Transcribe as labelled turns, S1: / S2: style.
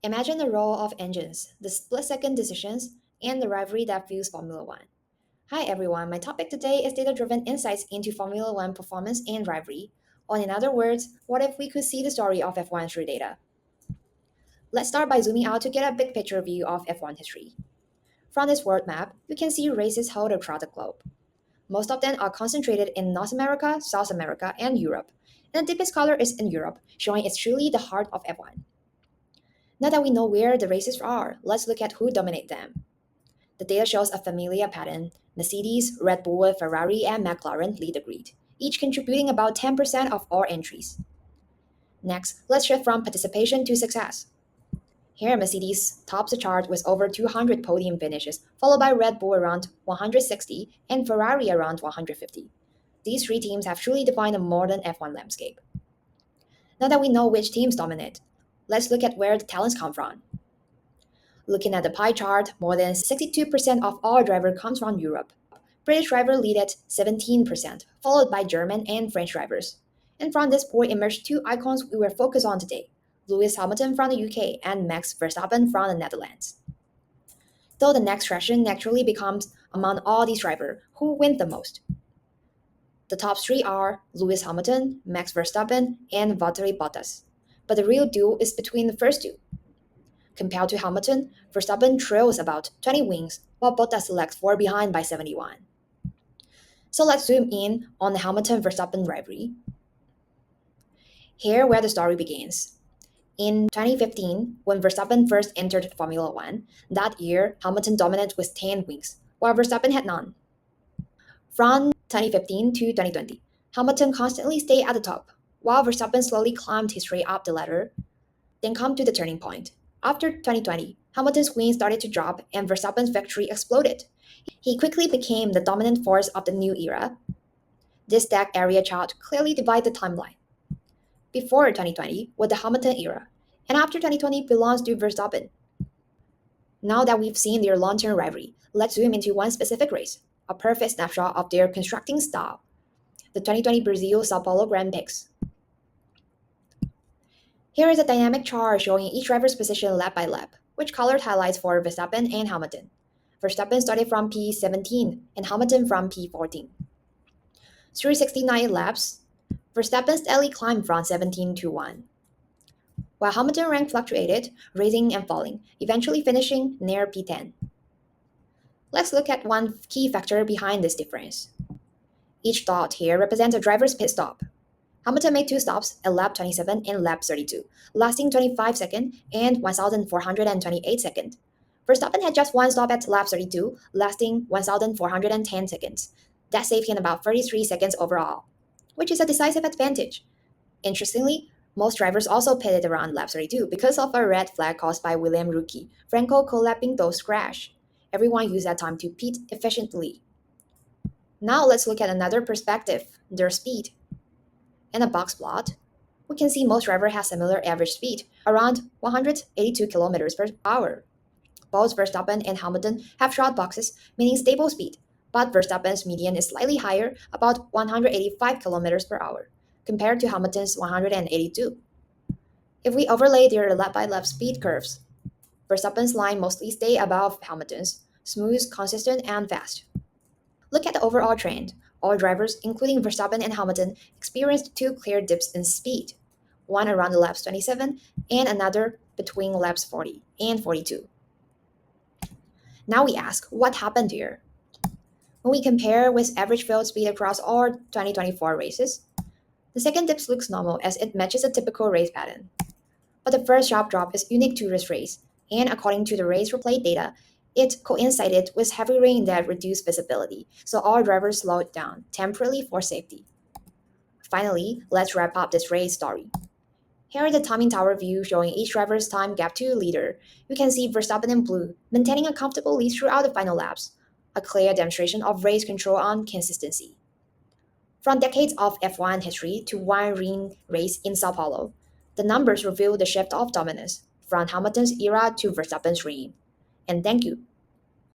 S1: Imagine the role of engines, the split-second decisions, and the rivalry that fuels Formula One. Hi everyone, my topic today is data-driven insights into Formula One performance and rivalry. Or in other words, what if we could see the story of F1 through data? Let's start by zooming out to get a big picture view of F1 history. From this world map, you can see races held across the globe. Most of them are concentrated in North America, South America, and Europe. And the deepest color is in Europe, showing it's truly the heart of F1. Now that we know where the races are, let's look at who dominate them. The data shows a familiar pattern. Mercedes, Red Bull, Ferrari, and McLaren lead the grid, each contributing about 10% of all entries. Next, let's shift from participation to success. Here, Mercedes tops the chart with over 200 podium finishes, followed by Red Bull around 160 and Ferrari around 150. These three teams have truly defined the modern F1 landscape. Now that we know which teams dominate, let's look at where the talents come from. Looking at the pie chart, more than 62% of all drivers comes from Europe. British drivers lead at 17%, followed by German and French drivers. And from this pool emerged two icons we will focus on today, Lewis Hamilton from the UK and Max Verstappen from the Netherlands. Though the next question naturally becomes among all these drivers, who win the most? The top three are Lewis Hamilton, Max Verstappen, and Valtteri Bottas. But the real duel is between the first two. Compared to Hamilton, Verstappen trails about 20 wins, while Bottas lags 4 behind by 71. So let's zoom in on the Hamilton-Verstappen rivalry. Here where the story begins. In 2015, when Verstappen first entered Formula One, that year Hamilton dominated with 10 wins, while Verstappen had none. From 2015 to 2020, Hamilton constantly stayed at the top, while Verstappen slowly climbed his way up the ladder. Then come to the turning point. After 2020, Hamilton's wins started to drop and Verstappen's victory exploded. He quickly became the dominant force of the new era. This stack area chart clearly divides the timeline. Before 2020 was the Hamilton era, and after 2020 belongs to Verstappen. Now that we've seen their long-term rivalry, let's zoom into one specific race, a perfect snapshot of their constructing style, the 2020 Brazil Sao Paulo Grand Prix. Here is a dynamic chart showing each driver's position lap by lap, which colored highlights for Verstappen and Hamilton. Verstappen started from P17 and Hamilton from P14. Through 69 laps, Verstappen steadily climbed from 17 to 1, while Hamilton's rank fluctuated, rising and falling, eventually finishing near P10. Let's look at one key factor behind this difference. Each dot here represents a driver's pit stop. Hamilton made two stops at lap 27 and lap 32, lasting 25 seconds and 1,428 seconds. Verstappen had just one stop at lap 32, lasting 1,410 seconds. That saved him about 33 seconds overall, which is a decisive advantage. Interestingly, most drivers also pitted around lap 32 because of a red flag caused by William rookie Franco Colapinto's crash. Everyone used that time to pit efficiently. Now let's look at another perspective, their speed. In a box plot, we can see most drivers have similar average speed, around 182 km per hour. Both Verstappen and Hamilton have short boxes, meaning stable speed, but Verstappen's median is slightly higher, about 185 km per hour, compared to Hamilton's 182. If we overlay their lap-by-lap speed curves, Verstappen's line mostly stay above Hamilton's, smooth, consistent, and fast. Look at the overall trend. All drivers, including Verstappen and Hamilton, experienced two clear dips in speed, one around the laps 27 and another between laps 40 and 42. Now we ask, what happened here? When we compare with average field speed across all 2024 races, the second dip looks normal as it matches a typical race pattern. But the first sharp drop is unique to this race, and according to the race replay data, it coincided with heavy rain that reduced visibility, so all drivers slowed down, temporarily for safety. Finally, let's wrap up this race story. Here is the timing tower view showing each driver's time gap to leader. You can see Verstappen in blue, maintaining a comfortable lead throughout the final laps, a clear demonstration of race control and consistency. From decades of F1 history to one ring race in Sao Paulo, the numbers reveal the shift of dominance from Hamilton's era to Verstappen's reign. And thank you